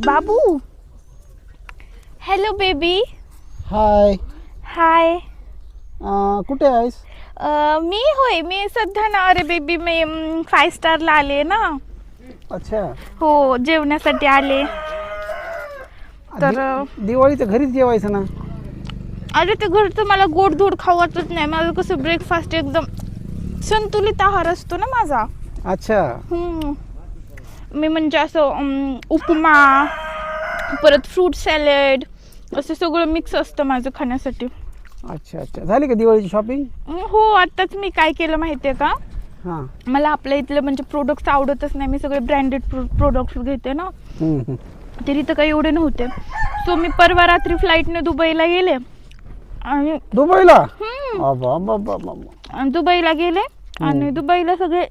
बाबू, hello baby. हाय. हाय. कुठे आहेस? मी सध्या ना, अरे बेबी मी 5 स्टारला आले ना. अच्छा. हो, जेवण्यासाठी आले. तर दिवाळीचं घरीच जेवायचं ना. अरे ते घरचं मला गोडधोड खाऊ वाटत नाही. माझं कसं ब्रेकफास्ट एकदम संतुलित आहार असतो ना माझा. अच्छा. मी म्हणजे असं उपमा, परत फ्रूट सॅलड, असं सगळं मिक्स असतं माझं खाण्यासाठी. अच्छा अच्छा, झाली का दिवाळीची शॉपिंग? हो, आत्ताच मी काय केलं माहिती आहे का. हां. मला आपल्या इथलं म्हणजे प्रोडक्ट्स आवडतच नाही. मी सगळे ब्रँडेड प्रोडक्ट्स घेते ना. तरी तर काही एवढे नव्हते. सो मी परवा रात्री फ्लाईटने दुबईला गेले. आणि दुबईला? दुबईला गेले आणि दुबईला सगळे